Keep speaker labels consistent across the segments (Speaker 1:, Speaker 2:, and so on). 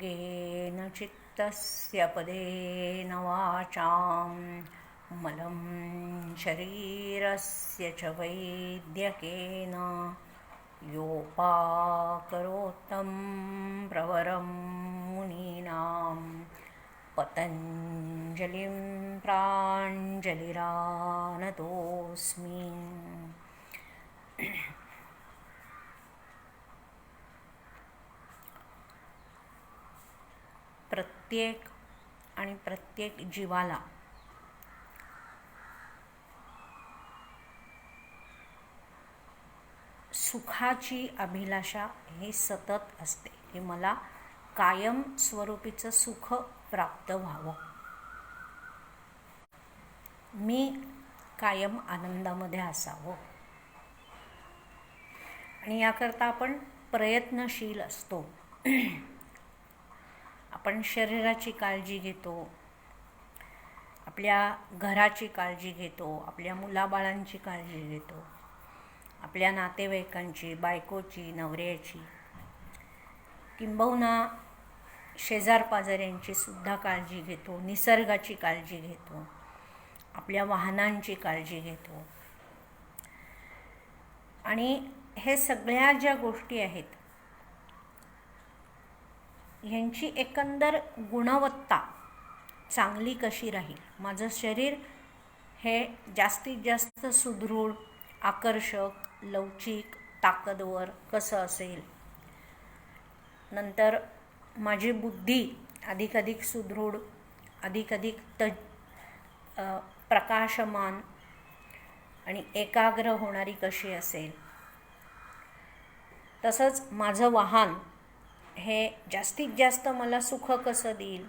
Speaker 1: योगेन चित्तस्य पदेन वाचां मलं शरीरस्य च वैद्यकेन योपाकरोत्तं प्रवरं मुनीनां पतञ्जलिं प्राञ्जलिरानतोऽस्मि। प्रत्येक जीवाला सुखाची अभिलाषा ही सतत असते की मला कायम स्वरूपीचं सुख प्राप्त व्हावं, मी कायम आनंदामध्ये असावं आणि याकरता आपण प्रयत्नशील असतो. आपण शरीराची काळजी घेतो, आपल्या घराची काळजी घेतो, आपल्या मुलाबाळांची काळजी घेतो, आपल्या नातेवाईकांची, बायकोची, नवऱ्याची, किंबहुना शेजारपाजाऱ्यांची सुद्धा काळजी घेतो, निसर्गाची काळजी घेतो, आपल्या वाहनांची काळजी घेतो. आणि हे सगळ्या ज्या गोष्टी आहेत ह्यांची एकंदर गुणवत्ता चांगली कशी राहील, माझं शरीर हे जास्तीत जास्त सुदृढ, आकर्षक, लवचिक, ताकदवर कसं असेल, नंतर माझी बुद्धी अधिकाधिक सुदृढ, अधिकाधिक प्रकाशमान आणि एकाग्र होणारी कशी असेल, तसंच माझं वाहन हे जास्तीत जास्त मला सुख कसं देईल.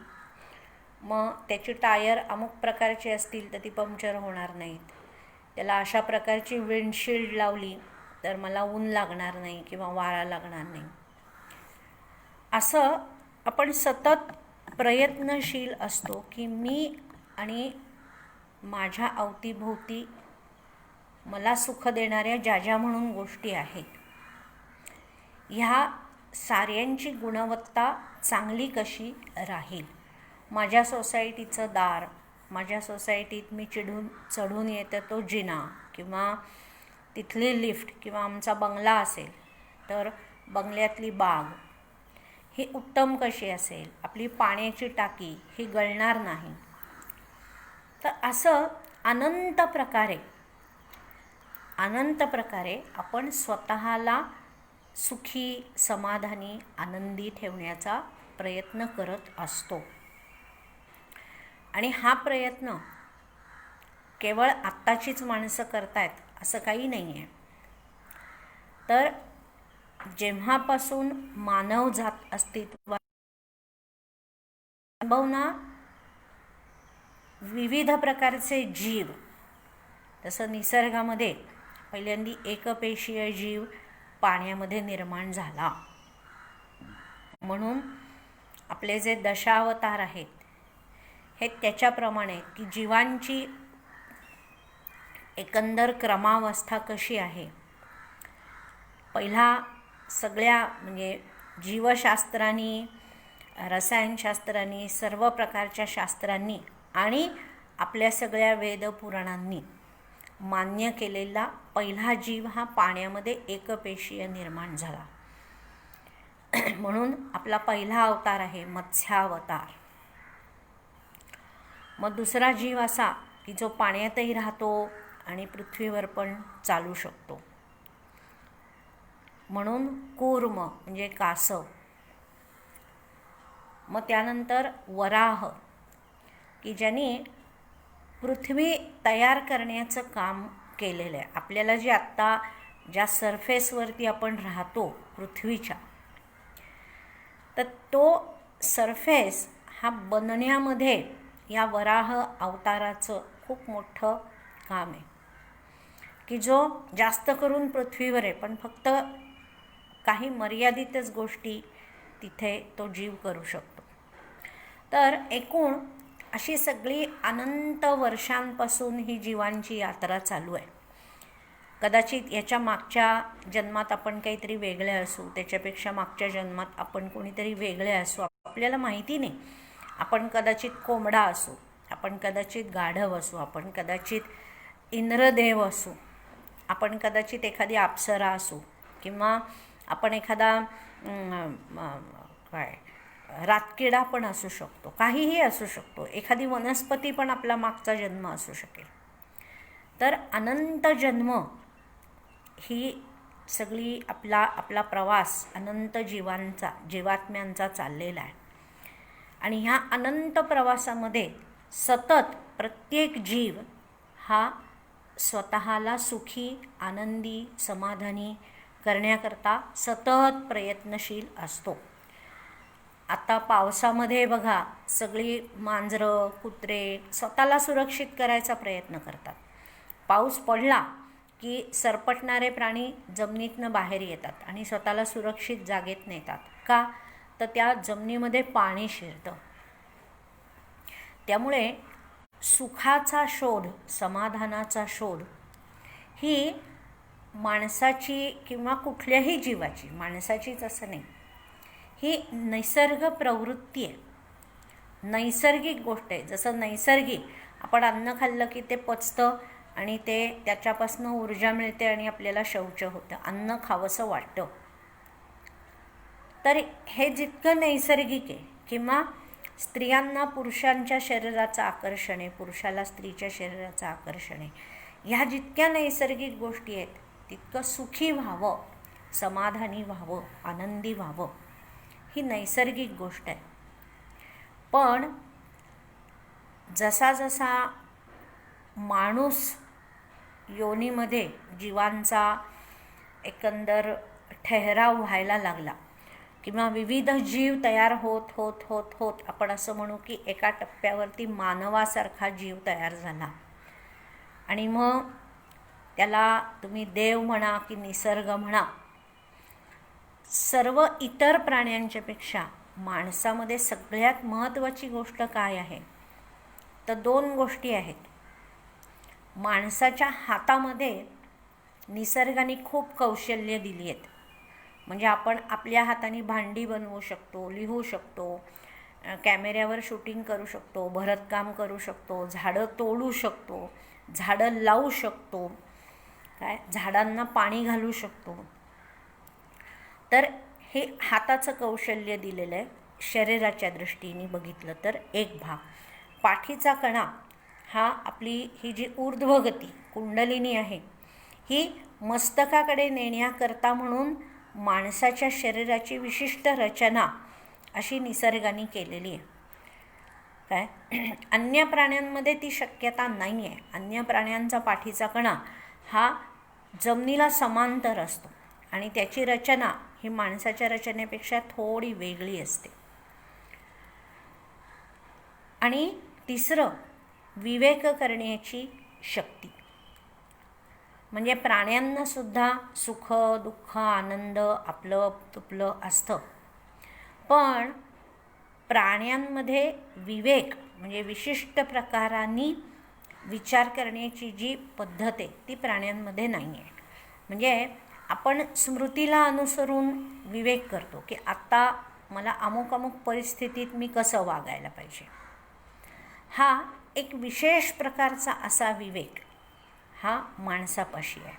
Speaker 1: मग त्याची टायर अमुक प्रकारची असतील तर ती पंक्चर होणार नाहीत, त्याला अशा प्रकारची विंडशील्ड लावली तर मला ऊन लागणार नाही किंवा वारा लागणार नाही. असं आपण सतत प्रयत्नशील असतो की मी आणि माझ्या अवतीभोवती मला सुख देणाऱ्या ज्या म्हणून गोष्टी आहेत ह्या साऱ्यांची गुणवत्ता चांगली कशी राहील. माझ्या सोसायटीचं दार, माझ्या सोसायटीत मी चढून येतं तो जिना किंवा तिथली लिफ्ट किंवा आमचा बंगला असेल तर बंगल्यातली बाग ही उत्तम कशी असेल, आपली पाण्याची टाकी ही गळणार नाही. तर असं अनंत प्रकारे आपण स्वतःला सुखी, समाधानी, आनंदी ठेवण्याचा प्रयत्न करत असतो. आणि हा प्रयत्न केवळ आत्ताचीच माणसं करतायत असं काही नाही आहे. तर जेव्हापासून मानवजात अस्तित्वात संभावना विविध प्रकारचे जीव, तसं निसर्गामध्ये पहिल्यांदी एकपेशीय जीव पाण्यामध्ये निर्माण झाला. म्हणून आपले जे दशावतार आहेत हे त्याच्याप्रमाणे की जीवांची एकंदर क्रमावस्था कशी आहे. पहिला सगळ्या म्हणजे जीवशास्त्रांनी, रसायनशास्त्रांनी, सर्व प्रकारच्या शास्त्रांनी आणि आपल्या सगळ्या वेदपुराणांनी मान्य केलेला पहिला जीव हा पाण्यामध्ये एकपेशीय निर्माण झाला. म्हणून आपला पहिला अवतार आहे मत्स्यावतार. मग दुसरा जीव असा की जो पाण्यातही राहतो आणि पृथ्वीवर पण चालू शकतो, म्हणून कूर्म म्हणजे कासव. मग त्यानंतर वराह की ज्याने पृथ्वी तयार करण्याचं काम केलेलं आहे. आपल्याला जे आत्ता ज्या सरफेसवरती आपण राहतो पृथ्वीच्या, तर तो सरफेस हा बनण्यामध्ये या वराह अवताराचं खूप मोठं काम आहे की जो जास्त करून पृथ्वीवर आहे पण फक्त काही मर्यादितच गोष्टी तिथे तो जीव करू शकतो. तर एकूण अशी सगळी अनंत वर्षांपासून ही जीवांची यात्रा चालू आहे. कदाचित याच्या मागच्या जन्मात आपण काहीतरी वेगळे असू, त्याच्यापेक्षा मागच्या जन्मात आपण कोणीतरी वेगळे असू, आपल्याला माहिती नाही. आपण कदाचित कोंबडा असू, आपण कदाचित गाढव असू, आपण कदाचित इंद्रदेव असू, आपण कदाचित एखादी अप्सरा असू, किंवा आपण एखादा काय रातकिडा पण असू शकतो, काहीही असू शकतो, एखादी वनस्पती पण आपला मागचा जन्म असू शकेल. तर अनंत जन्म ही सगळी आपला प्रवास अनंत जीवात्म्यांचा चाललेला आहे. आणि ह्या अनंत प्रवासामध्ये सतत प्रत्येक जीव हा स्वतःला सुखी, आनंदी, समाधानी करण्याकरता सतत प्रयत्नशील असतो. आता पावसामध्ये बघा, सगळी मांजरं, कुत्रे स्वतःला सुरक्षित करायचा प्रयत्न करतात. पाऊस पडला की सरपटणारे प्राणी जमिनीतनं बाहेर येतात आणि स्वतःला सुरक्षित जागेत नेतात. का? तर त्या जमिनीमध्ये पाणी शिरतं. त्यामुळे सुखाचा शोध, समाधानाचा शोध ही माणसाची किंवा कुठल्याही जीवाची, माणसाचीच असं नाही, ही नैसर्ग प्रवृत्ती आहे, नैसर्गिक गोष्ट आहे. जसं नैसर्गिक आपण अन्न खाल्लं की ते पचतं आणि त्याच्यापासून ऊर्जा मिळते आणि आपल्याला शौच होतं, अन्न खावंसं वाटतं. तर हे जितकं नैसर्गिक आहे, किंवा स्त्रियांना पुरुषांच्या शरीराचं आकर्षण आहे, पुरुषाला स्त्रीच्या शरीराचं आकर्षण आहे, ह्या जितक्या नैसर्गिक गोष्टी आहेत तितकं सुखी व्हावं, समाधानी व्हावं, आनंदी व्हावं, ही नैसर्गिक गोष्ट आहे. पण जसा जसा माणूस योनीमध्ये जीवांचा एकंदर ठहराव व्हायला लागला, किंवा विविध जीव तयार होत होत होत होत आपण असं म्हणू की एका टप्प्यावरती मानवासारखा जीव तयार झाला. आणि मग त्याला तुम्ही देव म्हणा की निसर्ग म्हणा, सर्व इतर प्राण्यांच्या पेक्षा माणसामध्ये सगळ्यात महत्त्वाची गोष्ट काय आहे? तर 2 गोष्टी आहेत. माणसाच्या हातामध्ये निसर्गाने खूप कौशल्य दिली आहेत. म्हणजे आपण आपल्या हाताने भांडी बनवू शकतो, लिहू शकतो, कॅमेऱ्यावर शूटिंग करू शकतो, भरतकाम करू शकतो, झाडं तोडू शकतो, झाडं लावू शकतो, झाडांना पाणी घालू शकतो. तर हे हाताचं कौशल्य दिलेलं आहे. शरीराच्या दृष्टीने बघितलं तर एक भाग. पाठीचा कणा हा ही जी ऊर्ध्वगती कुंडलिनी आहे, ही मस्तकाकडे नेण्याकरता म्हणून माणसाच्या शरीराची विशिष्ट रचना अशी निसर्गाने केलेली आहे. अन्य प्राण्यांमध्ये ती शक्यता नाही आहे. अन्य प्राण्यांचा पाठीचा कणा हा जमिनीला समांतर असतो आणि त्याची रचना ही माणसाच्या रचनेपेक्षा थोडी वेगळी असते. आणि तिसरं, विवेक करण्याची शक्ती. म्हणजे प्राण्यांनासुद्धा सुख, दुःख, आनंद आपलं तुपलं असतं, पण प्राण्यांमध्ये विवेक म्हणजे विशिष्ट प्रकारांनी विचार करण्याची जी पद्धत आहे ती प्राण्यांमध्ये नाही आहे. म्हणजे आपण स्मृतीला अनुसरून विवेक करतो की आत्ता मला अमुक अमुक परिस्थितीत मी कसं वागायला पाहिजे. हा एक विशेष प्रकारचा असा विवेक हा माणसापाशी आहे.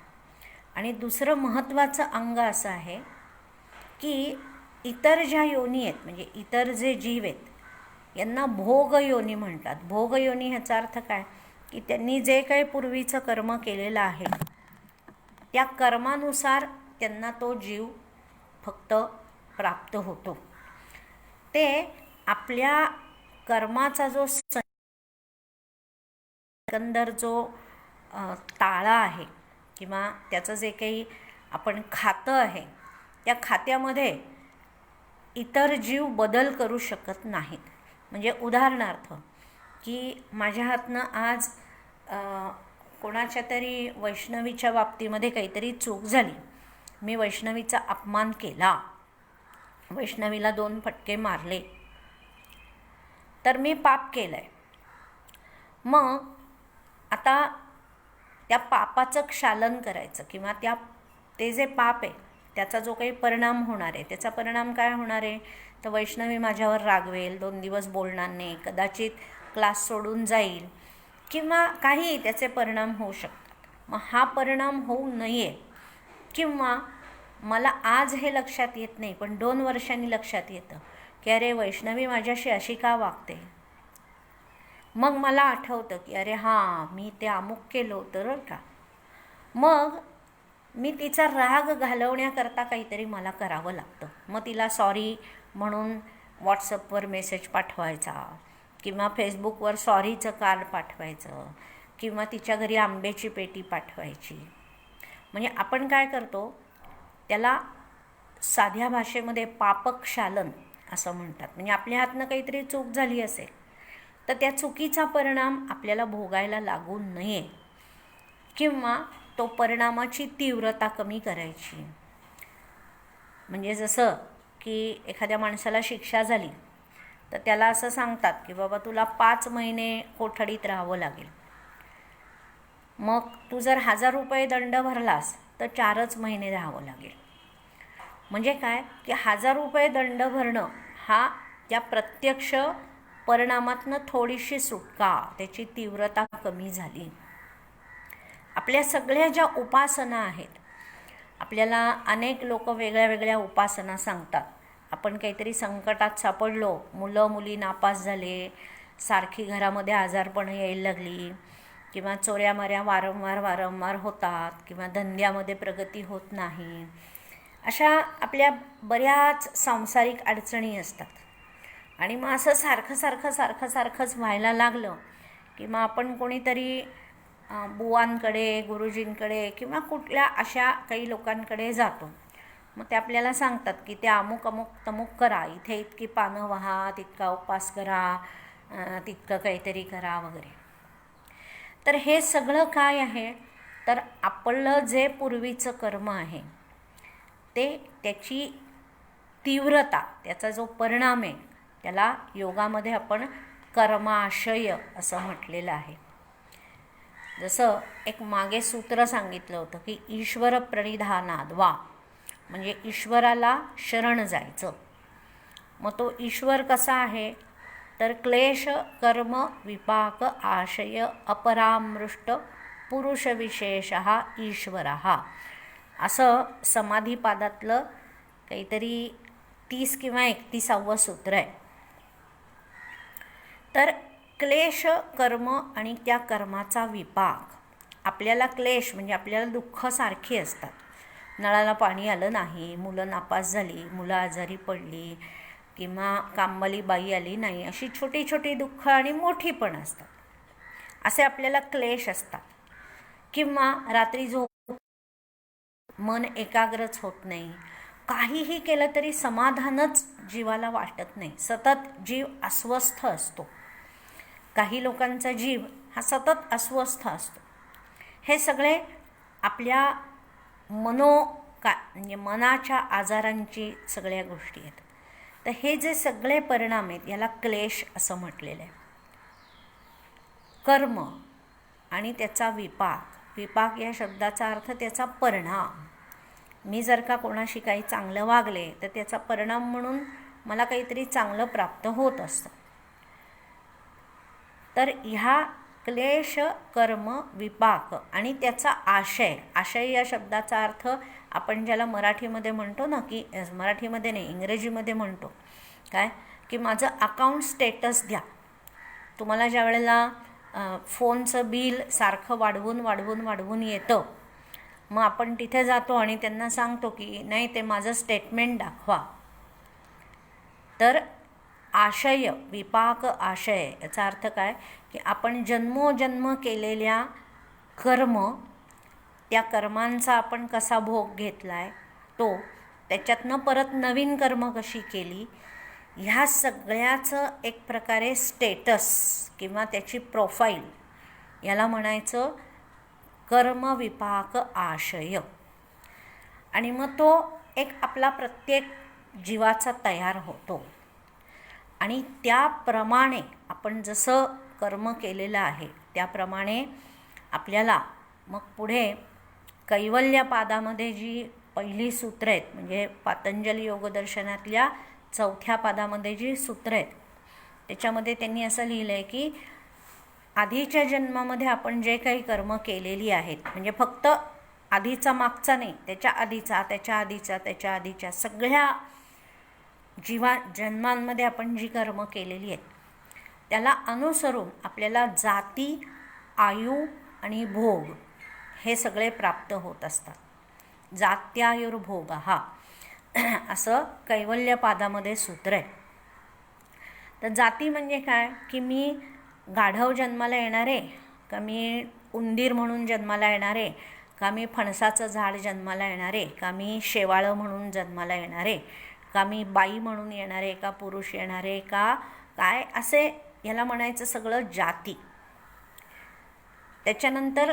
Speaker 1: आणि दुसरं महत्त्वाचं अंग असं आहे की इतर ज्या योनी आहेत, म्हणजे इतर जे जीव आहेत यांना भोगयोनी म्हणतात. भोगयोनी ह्याचा अर्थ काय की त्यांनी जे काही पूर्वीचं कर्म केलेलं आहे त्या कर्मानुसार त्यांना तो जीव फक्त प्राप्त होतो. ते आपल्या कर्माचा जो एकंदर जो ताळा आहे किंवा त्याचं जे काही आपण खातं आहे त्या खात्यामध्ये इतर जीव बदल करू शकत नाहीत. म्हणजे उदाहरणार्थ की माझ्या हातनं आज कोणाच्या तरी वैष्णवीच्या बाबतीमध्ये काहीतरी चूक झाली, मी वैष्णवीचा अपमान केला, वैष्णवीला 2 फटके मारले, तर मी पाप केलं आहे. मग आता त्या पापाचं क्षालन करायचं किंवा ते जे पाप आहे त्याचा जो काही परिणाम होणार आहे, त्याचा परिणाम काय होणार आहे, तर वैष्णवी माझ्यावर रागवेल, 2 दिवस बोलणार नाही, कदाचित क्लास सोडून जाईल किंवा काही त्याचे परिणाम होऊ शकतात. मग हा परिणाम होऊ नये, किंवा मला आज हे लक्षात येत नाही पण 2 वर्षांनी लक्षात येतं की अरे वैष्णवी माझ्याशी अशी का वागते. मग मला आठवतं की अरे हां, मी ते अमुक केलं होतं बरं का. मग मी तिचा राग घालवण्याकरता काहीतरी मला करावं लागतं. मग तिला सॉरी म्हणून व्हॉट्सअपवर मेसेज पाठवायचा, किंवा फेसबुकवर सॉरीचं कार्ड पाठवायचं, किंवा तिच्या घरी आंब्याची पेटी पाठवायची. म्हणजे आपण काय करतो, त्याला साध्या भाषेमध्ये पापक्षालन असं म्हणतात. म्हणजे आपल्या हातनं काहीतरी चूक झाली असेल तर त्या चुकीचा परिणाम आपल्याला भोगायला लागू नये, किंवा तो परिणामाची तीव्रता कमी करायची. म्हणजे जसं की एखाद्या माणसाला शिक्षा झाली तर त्याला असं सांगतात की बाबा तुला 5 महिने कोठडीत राहावं लागेल. मग तू जर 1000 रुपये दंड भरलास तर 4च महिने राहावं लागेल. म्हणजे काय की 1000 रुपये दंड भरणं हा त्या प्रत्यक्ष परिणामातनं थोडीशी सुटका, त्याची तीव्रता कमी झाली. आपल्या सगळ्या ज्या उपासना आहेत, आपल्याला अनेक लोक वेगळ्या वेगळ्या उपासना सांगतात. आपण काहीतरी संकटात सापडलो, मुलं मुली नापास झाले, सारखी घरामध्ये आजारपणं यायला लागली, किंवा चोऱ्यामाऱ्या वारंवार होतात, किंवा धंद्यामध्ये प्रगती होत नाही, अशा आपल्या बऱ्याच सांसारिक अडचणी असतात. आणि मग असं सारखंच व्हायला लागलं की मग आपण कोणीतरी बुवांकडे, गुरुजींकडे किंवा कुठल्या अशा काही लोकांकडे जातो. मग ते आपल्याला सांगतात की ते अमुक तमुक करा, इथे इतकी पानं वहा, तितका उपवास करा, तितकं काहीतरी करा वगैरे. तर हे सगळं काय आहे, तर आपलं जे पूर्वीचं कर्म आहे ते, त्याची तीव्रता, त्याचा जो परिणाम आहे, त्याला योगामध्ये आपण कर्माशय असं म्हटलेलं आहे. जसं एक मागे सूत्र सांगितलं होतं की ईश्वर प्रणिधानाद्वा, म्हणजे ईश्वराला शरण जायचं. मग तो ईश्वर कसा आहे, तर क्लेश कर्म विपाक आशय अपरामृष्ट पुरुषविशेष ईश्वरः, असं समाधीपादातलं काहीतरी 30 किंवा 31वं सूत्र आहे. तर क्लेश कर्म आणि त्या कर्माचा विपाक, आपल्याला क्लेश म्हणजे आपल्याला दुःख सारखी असतात. नळाला पाणी आलं नाही, मुलं नापास झाली, मुलं आजारी पडली, किंवा कामवाली बाई आली नाही, अशी छोटी छोटी दुःख आणि मोठी पण असतात. असे आपल्याला क्लेश असतात. किंवा रात्री झोप, मन एकाग्रच होत नाही, काहीही केलं तरी समाधानच जीवाला वाटत नाही, सतत जीव अस्वस्थ असतो. काही लोकांचा जीव हा सतत अस्वस्थ असतो. हे सगळे आपल्या म्हणजे मनाच्या आजारांची सगळ्या गोष्टी आहेत. तर हे जे सगळे परिणाम आहेत याला क्लेश असं म्हटलेलं आहे. कर्म आणि त्याचा विपाक या शब्दाचा अर्थ त्याचा परिणाम. मी जर का कोणाशी काही चांगलं वागले तर त्याचा परिणाम म्हणून मला काहीतरी चांगलं प्राप्त होत असतं. तर ह्या क्लेश कर्म विपाक आणि त्याचा आशय या शब्दाचा अर्थ आपण ज्याला मराठीमध्ये म्हणतो ना, की मराठीमध्ये नाही, इंग्रजीमध्ये म्हणतो काय, की माझं अकाउंट स्टेटस द्या. तुम्हाला ज्या वेळेला फोनचं बिल सारखं वाढवून येतं, मग आपण तिथे जातो आणि त्यांना सांगतो की नाही, ते माझं स्टेटमेंट दाखवा. तर आशय, विपाक आशय याचा अर्थ काय, की आपण जन्मोजन्म केलेल्या कर्म, त्या कर्मांचा आपण कसा भोग घेतला आहे तो, त्याच्यातनं परत नवीन कर्म कशी केली, ह्या सगळ्याचं एक प्रकारे स्टेटस किंवा त्याची प्रोफाईल, याला म्हणायचं कर्म विपाक आशय. आणि मग तो एक आपला प्रत्येक जीवाचा तयार होतो. आणि त्याप्रमाणे आपण जसं कर्म केलेलं आहे त्याप्रमाणे आपल्याला मग पुढे कैवल्यपादामध्ये जी पहिली सूत्र आहेत, म्हणजे पातंजली योगदर्शनातल्या 4थ्या पादामध्ये जी सूत्र आहेत त्याच्यामध्ये त्यांनी असं लिहिलं आहे की आधीच्या जन्मामध्ये आपण जे काही कर्म केलेली आहेत, म्हणजे फक्त आधीचा मागचा नाही, त्याच्या आधीचा, त्याच्या आधीचा, त्याच्या आधीच्या सगळ्या जन्मांमध्ये आपण जी कर्म केलेली आहेत त्याला अनुसरून आपल्याला जाती, आयु आणि भोग हे सगळे प्राप्त होत असतात. जात्यायुर्भोग हा असं कैवल्यपादामध्ये सूत्र आहे. तर जाती म्हणजे काय की मी गाढव जन्माला येणारे, का मी उंदीर म्हणून जन्माला येणारे, का मी फणसाचं झाड जन्माला येणारे, का मी शेवाळं म्हणून जन्माला येणारे, का मी बाई म्हणून येणारे, का पुरुष येणारे, का काय, असे याला म्हणायचं सगळं जाती. त्याच्यानंतर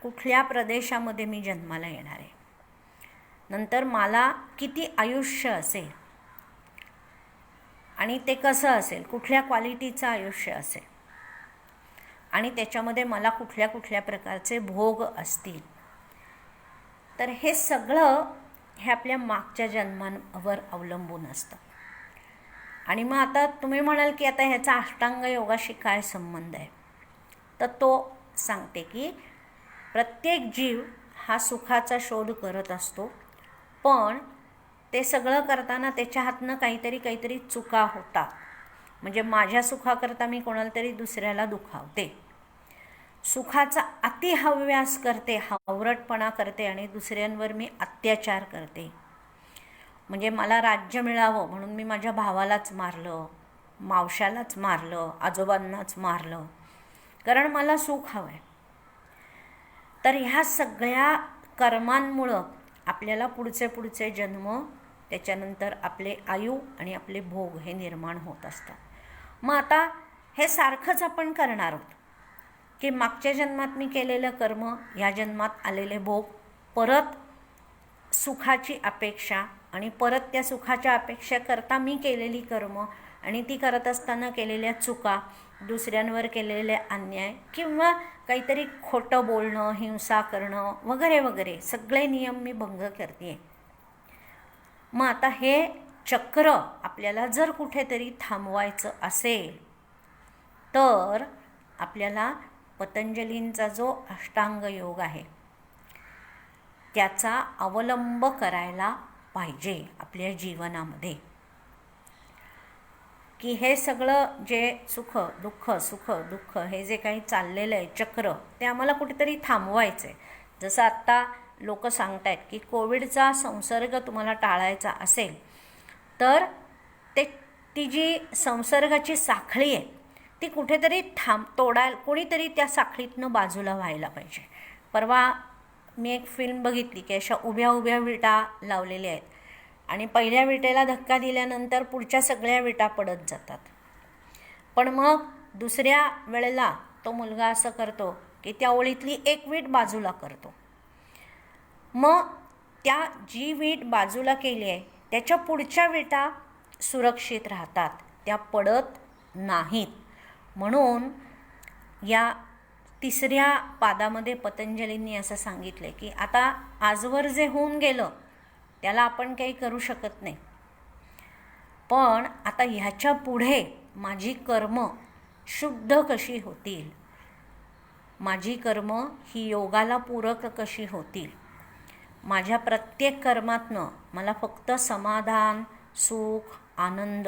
Speaker 1: कुठल्या प्रदेशामध्ये मी जन्माला येणार आहे, नंतर मला किती आयुष्य असेल आणि ते कसं असेल, कुठल्या क्वालिटीचं आयुष्य असेल, आणि त्याच्यामध्ये मला कुठल्या कुठल्या प्रकारचे भोग असतील. तर हे सगळं हे आपल्या मागच्या जन्मांवर अवलंबून असतं. आणि मग आता तुम्ही म्हणाल की आता ह्याचा अष्टांग योगाशी काय संबंध आहे, तर तो सांगते की प्रत्येक जीव हा सुखाचा शोध करत असतो, पण ते सगळं करताना त्याच्या हातनं काहीतरी चुका होतात. म्हणजे माझ्या सुखाकरता मी कोणाला तरी दुसऱ्याला दुखावते, सुखाचा अतिहव्यास करते, हावरटपणा करते आणि दुसऱ्यांवर मी अत्याचार करते. म्हणजे मला राज्य मिळावं म्हणून मी माझ्या भावालाच मारलं, मावशालाच मारलं, आजोबांनाच मारलं, कारण मला सुख हवं आहे. तर ह्या सगळ्या कर्मांमुळं आपल्याला पुढचे जन्म, त्याच्यानंतर आपले आयु आणि आपले भोग हे निर्माण होत असतात. मग आता हे सारखंच आपण करणार आहोत की मागच्या जन्मात मी केलेलं कर्म, या जन्मात आलेले भोग, परत सुखाची अपेक्षा, आणि परत त्या सुखाच्या अपेक्षेकरता मी केलेली कर्म आणि ती करत असताना केलेल्या चुका, दुसऱ्यांवर केलेले अन्याय किंवा काहीतरी खोटं बोलणं, हिंसा करणं वगैरे वगैरे सगळे नियम मी भंग करते. मग आता हे चक्र आपल्याला जर कुठेतरी थांबवायचं असेल तर आपल्याला पतंजलींचा जो अष्टांग योग आहे त्याचा अवलंब करायला पाहिजे आपल्या जीवनामध्ये. की हे सगळं जे सुख दुःख हे जे काही चाललेलं आहे चक्र, ते आम्हाला कुठेतरी थांबवायचं आहे. जसं आत्ता लोक सांगत आहेत की कोविडचा संसर्ग तुम्हाला टाळायचा असेल तर ती जी संसर्गाची साखळी आहे ती कुठेतरी कोणीतरी त्या साखळीतनं बाजूला व्हायला पाहिजे. परवा मी एक फिल्म बघितली की अशा उभ्या विटा लावलेल्या आहेत आणि पहिल्या विटेला धक्का दिल्यानंतर पुढच्या सगळ्या विटा पडत जातात. पण मग दुसऱ्या वेळेला तो मुलगा असं करतो की त्या ओळीतली एक वीट बाजूला करतो. मग त्या जी वीट बाजूला केली आहे त्याच्या पुढच्या विटा सुरक्षित राहतात, त्या पडत नाहीत. म्हणून या 3ऱ्या पादामध्ये पतंजलींनी असं सांगितलं की आता आजवर जे होऊन गेलं त्याला आपण काही करू शकत नाही, पण आता ह्याच्या पुढे माझी कर्म शुद्ध कशी होतील, माझी कर्म ही योगाला पूरक कशी होतील, माझ्या प्रत्येक कर्मातनं मला फक्त समाधान, सुख, आनंद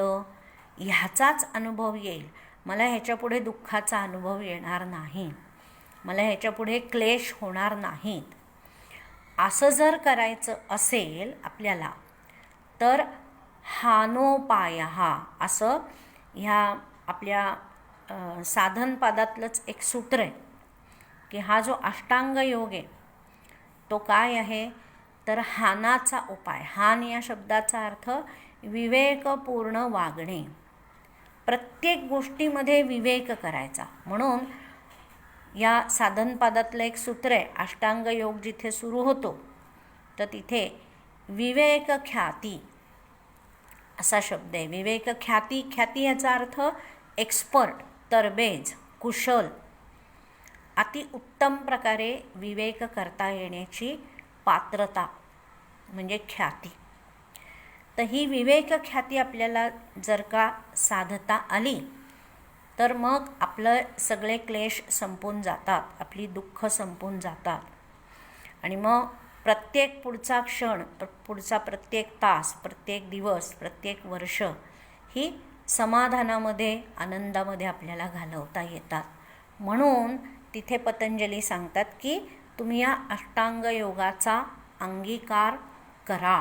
Speaker 1: ह्याचाच अनुभव येईल, मला ह्याच्यापुढे दुःखाचा अनुभव येणार नाही, मला ह्याच्यापुढे क्लेश होणार नाहीत. असं जर करायचं असेल आपल्याला तर हानोपाय असं ह्या आपल्या साधनपादातलंच एक सूत्र आहे की हा जो अष्टांग योग आहे तो काय आहे तर हानाचा उपाय. हान या शब्दाचा अर्थ विवेकपूर्ण वागणे, प्रत्येक गोष्टीमध्ये विवेक करायचा. म्हणून या साधनपादातलं एक सूत्र आहे, अष्टांग योग जिथे सुरू होतो तर तिथे विवेक ख्याती असा शब्द आहे. विवेक ख्याती याचा अर्थ एक्सपर्ट, तरबेज, कुशल, अति उत्तम प्रकारे विवेक करता येण्याची पात्रता म्हणजे ख्याती. तर ही विवेक ख्याती आपल्याला जर का साधता आली तर मग आपलं सगळे क्लेश संपून जातात, आपली दुःख संपून जातात. आणि मग प्रत्येक पुढचा क्षण, पुढचा प्रत्येक तास, प्रत्येक दिवस, प्रत्येक वर्ष ही समाधानामध्ये, आनंदामध्ये आपल्याला घालवता येतात. म्हणून तिथे पतंजली सांगतात की तुम्ही या अष्टांग योगाचा अंगीकार करा.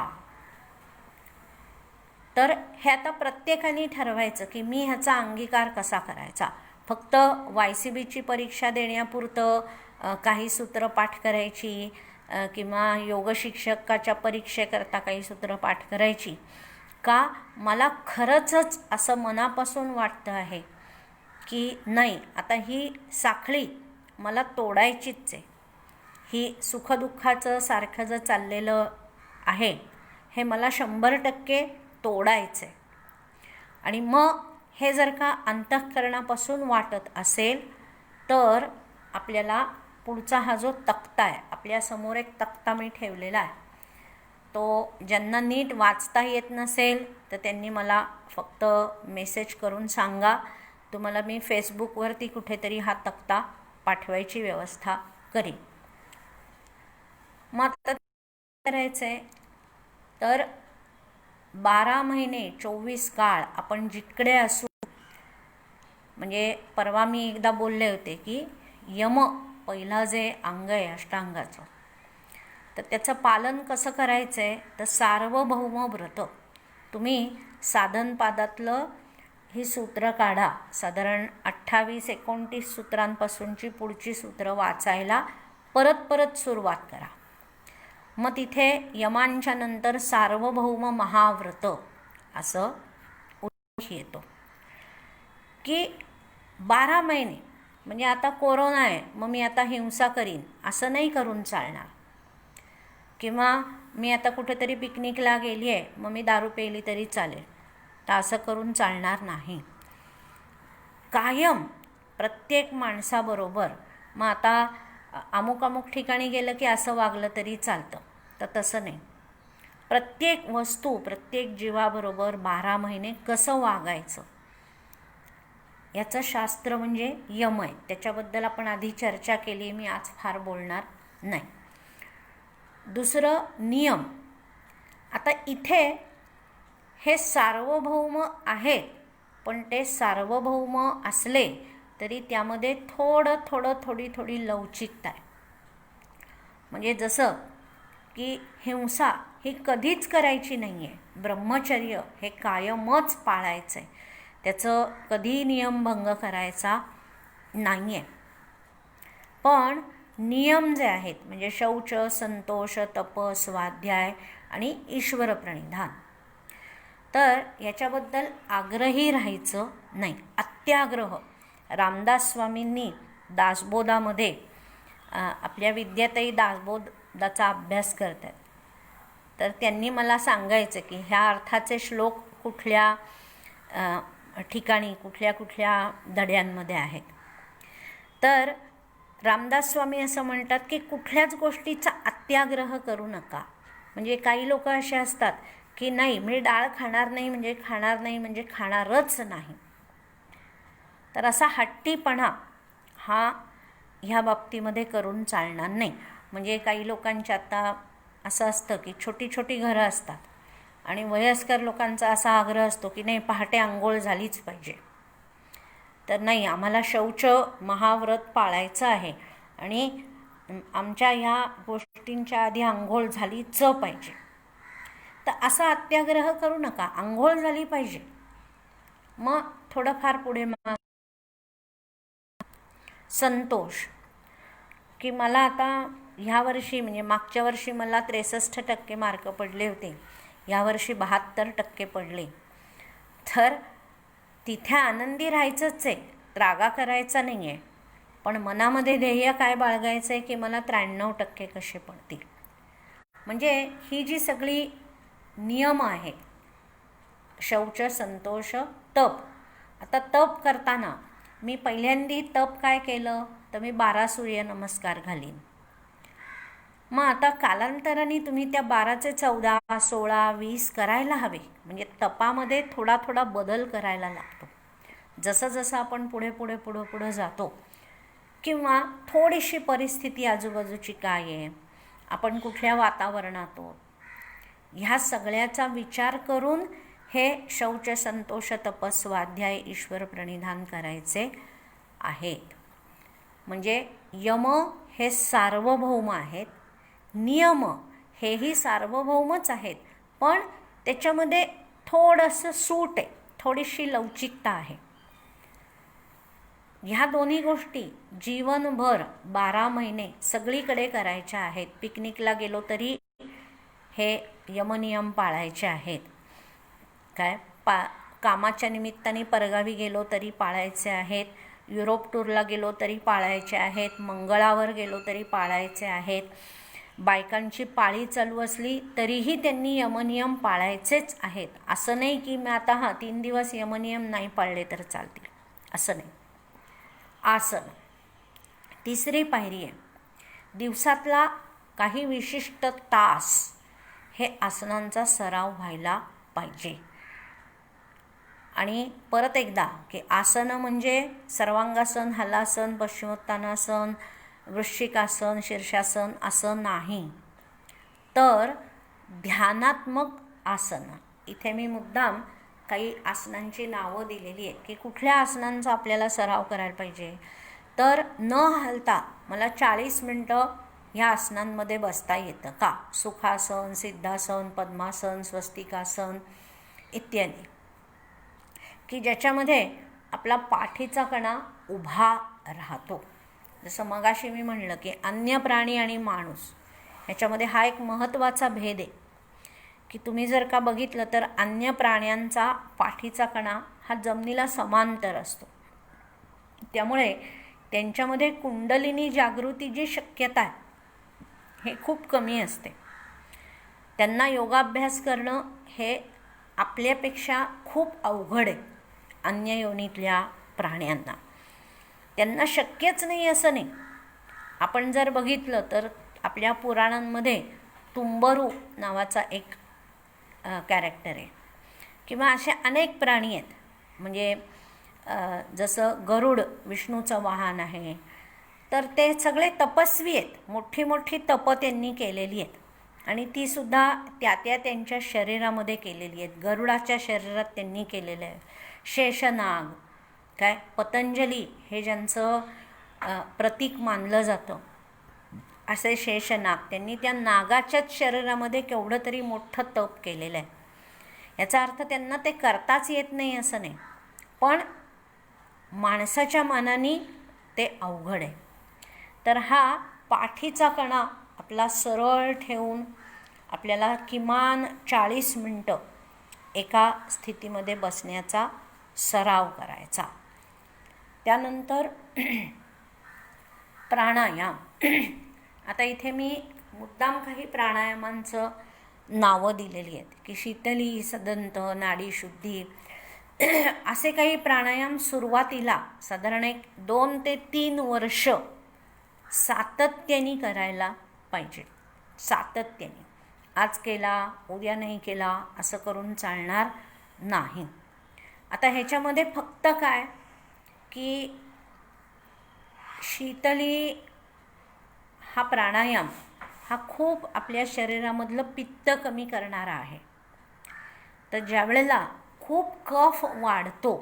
Speaker 1: तर हे आता प्रत्येकाने ठरवायचं की मी ह्याचा अंगीकार कसा करायचा. फक्त YCBची परीक्षा देण्यापुरतं काही सूत्र पाठ करायची किंवा योग शिक्षकाच्या परीक्षेकरता काही सूत्र पाठ करायची का, मला खरंच असं मनापासून वाटतं आहे की नाही, आता ही साखळी मला तोडायचीच आहे. ही सुखदुःखाचं सारखं जर चाललेलं आहे हे मला 100% तोडायचं आहे. आणि मग हे जर का अंतःकरणापासून वाटत असेल तर आपल्याला पुढचा हा जो तक्ता आहे, आपल्यासमोर एक तक्ता मी ठेवलेला आहे, तो ज्यांना नीट वाचता येत नसेल तर त्यांनी मला फक्त मेसेज करून सांगा. तुम्हाला मी फेसबुकवरती कुठेतरी हा तक्ता पाठवायची व्यवस्था करीन. मग आता करायचं आहे तर 12 महिने 24 काळ आपण जिकडे असू, म्हणजे परवा मी एकदा बोलले होते की यम पहिला जे अंग आहे अष्टांगाचं, तर त्याचं पालन कसं करायचं आहे. तर सार्वभौम व्रत, तुम्ही साधनपादातलं ही सूत्र काढा. साधारण 28-29 सूत्रांपासूनची पुढची सूत्र वाचायला परत सुरुवात करा. मग तिथे यमांच्या नंतर सार्वभौम महाव्रत असं उल्लेख येतो की 12 महिने, म्हणजे आता कोरोना आहे मग मी आता हिंसा करीन असं नाही करून चालणार. किंवा मी आता कुठेतरी पिकनिकला गेली आहे मग मी दारू प्यायली तरी चालेल, तर असं करून चालणार नाही. कायम प्रत्येक माणसाबरोबर, मग आता अमुक ठिकाणी गेलं की असं वागलं तरी चालतं, तर तसं नाही. प्रत्येक वस्तू, प्रत्येक जीवाबरोबर 12 महिने कसं वागायचं याचं शास्त्र म्हणजे यम आहे. त्याच्याबद्दल आपण आधी चर्चा केली, मी आज फार बोलणार नाही. दुसरं नियम. आता इथे हे सार्वभौम आहेत, पण ते सार्वभौम असले तरी त्यामध्ये थोडी लवचिकता आहे. म्हणजे जसं की हिंसा ही कधीच करायची नाही आहे, ब्रह्मचर्य हे कायमच पाळायचं आहे, त्याचं कधी नियमभंग करायचा नाही आहे. पण नियम जे आहेत म्हणजे शौच, संतोष, तप, स्वाध्याय आणि ईश्वर प्रणिधान, तर याच्याबद्दल आग्रही राहायचं नाही. अत्याग्रह. रामदास स्वामींनी दासबोधामध्ये, आपल्या विद्याताई दासबोधाचा अभ्यास करतात, तर त्यांनी मला सांगायचं की ह्या अर्थाचे श्लोक कुठल्या ठिकाणी कुठल्या धड्यांमध्ये आहेत. तर रामदास स्वामी असं म्हणतात की कुठल्याच गोष्टीचा अत्याग्रह करू नका. म्हणजे काही लोक असे असतात की नाही, मी डाळ खाणार नाही म्हणजे खाणारच नाही. तर असा हट्टीपणा हा ह्या बाबतीमध्ये करून चालणार नाही. म्हणजे काही लोकांच्या आता असं असतं की छोटी घरं असतात आणि वयस्कर लोकांचा असा आग्रह असतो की नाही, पहाटे आंघोळ झालीच पाहिजे. तर नाही, आम्हाला शौच महाव्रत पाळायचं आहे आणि आमच्या ह्या गोष्टींच्या आधी आंघोळ झालीच पाहिजे. तर असा अत्याग्रह करू नका, आंघोळ झाली पाहिजे. मग थोडंफार पुढे संतोष, की मला आता ह्या वर्षी, म्हणजे मागच्या वर्षी मला 63% मार्क पडले होते, यावर्षी 72% पडले. तर तिथे आनंदी राहायचंच आहे, रागा करायचा नाही आहे, पण मनामध्ये ध्येय काय बाळगायचं आहे की मला 93% कसे पडतील. म्हणजे ही जी सगळी नियम आहेत, शौच, संतोष, तप. आता तप करताना मी पहिल्यांदी तप काय केलं तर मी 12 सूर्यनमस्कार घालीन. मग आता कालांतराने तुम्ही त्या 12चे 14, 16, 20 करायला हवे. म्हणजे तपामध्ये थोडा थोडा बदल करायला लागतो जसं जसं आपण पुढे जातो. किंवा थोडीशी परिस्थिती आजूबाजूची काय आहे, आपण कुठल्या वातावरणात आहोत, ह्या सगळ्याचा विचार करून हे शौच, संतोष, तपस, स्वाध्याय, ईश्वर प्रणिधान करायचे आहेत. म्हणजे यम हे सार्वभौम आहेत, नियम हेही सार्वभौमच आहेत, पण त्याच्यामध्ये थोडंसं सूट आहे, थोडीशी लवचिकता आहे. ह्या दोन्ही गोष्टी जीवनभर 12 महिने सगळीकडे करायच्या आहेत. पिकनिकला गेलो तरी हे यमनियम पाळायचे आहेत. कामाच्या निमित्ताने परगावी गेलो तरी पाळायचे आहेत. युरोप टूरला गेलो तरी पाळायचे आहेत. मंगळावर गेलो तरी पाळायचे आहेत. बायकांची पाळी चालू असली तरीही त्यांनी यमनियम पाळायचेच आहेत. असं नाही की मी आता 3 दिवस यमनियम नाही पाळले तर चालतील, असं नाही. आसन तिसरी पायरी आहे. दिवसातला काही विशिष्ट तास हे आसनांचा सराव व्हायला पाहिजे. आणि परत एकदा की आसन म्हणजे सर्वांगासन, हलासन, पश्चिमोत्तानासन, वृश्चिकासन, शीर्षासन असं नाही, तर ध्यानात्मक आसन. इथे मी मुद्दाम काही आसनांची नावं दिलेली आहेत की कुठल्या आसनांचा आपल्याला सराव करायला पाहिजे. तर न हलता मला 40 मिनटं ह्या आसनांमध्ये बसता येतं का? सुखासन, सिद्धासन, पद्मासन, स्वस्तिकासन इत्यादी, की ज्याच्यामध्ये आपला पाठीचा कणा उभा राहतो. जसं मगाशी मी म्हणलं की अन्य प्राणी आणि माणूस ह्याच्यामध्ये हा एक महत्त्वाचा भेद आहे की तुम्ही जर का बघितलं तर अन्य प्राण्यांचा पाठीचा कणा हा जमिनीला समांतर असतो. त्यामुळे त्यांच्यामध्ये कुंडलिनी जागृती जी शक्यता आहे हे खूप कमी असते. त्यांना योगाभ्यास करणं हे आपल्यापेक्षा खूप अवघड आहे. अन्य योनीतल्या प्राण्यांना त्यांना शक्यच नाही असं नाही. आपण जर बघितलं तर आपल्या पुराणांमध्ये तुंबरू नावाचा एक कॅरेक्टर आहे, किंवा असे अनेक प्राणी आहेत. म्हणजे जसं गरुड विष्णूचं वाहन आहे, तर ते सगळे तपस्वी आहेत. मोठी मोठी तपं त्यांनी केलेली आहेत आणि तीसुद्धा त्यांच्या शरीरामध्ये केलेली आहेत. गरुडाच्या शरीरात त्यांनी केलेलं आहे. शेषनाग पतंजली हे ज्यांचं प्रतीक मानलं जातं असे शेषनाग, त्यांनी त्या नागाच्याच शरीरामध्ये केवढं तरी मोठं तप केलेलं आहे. याचा अर्थ त्यांना ते करताच येत नाही असं नाही, पण माणसाच्या मानाने ते अवघड आहे. तर हा पाठीचा कणा आपला सरळ ठेवून आपल्याला किमान 40 मिनटं एका स्थितीमध्ये बसण्याचा सराव करायचा. त्यानंतर प्राणायाम. आता इथे मी मुद्दाम काही प्राणायामांचं नावं दिलेली आहेत की शीतली, सदंत, नाडीशुद्धी असे काही प्राणायाम सुरुवातीला साधारण 2 ते 3 वर्ष सातत्याने करायला पाहिजे. सातत्याने, आज केला उद्या नाही केला असं करून चालणार नाही. आता ह्याच्यामध्ये फक्त काय की शीतली हा प्राणायाम हा खूप आपल्या शरीरामधलं पित्त कमी करणारा आहे. तर ज्यावेळेला खूप कफ वाढतो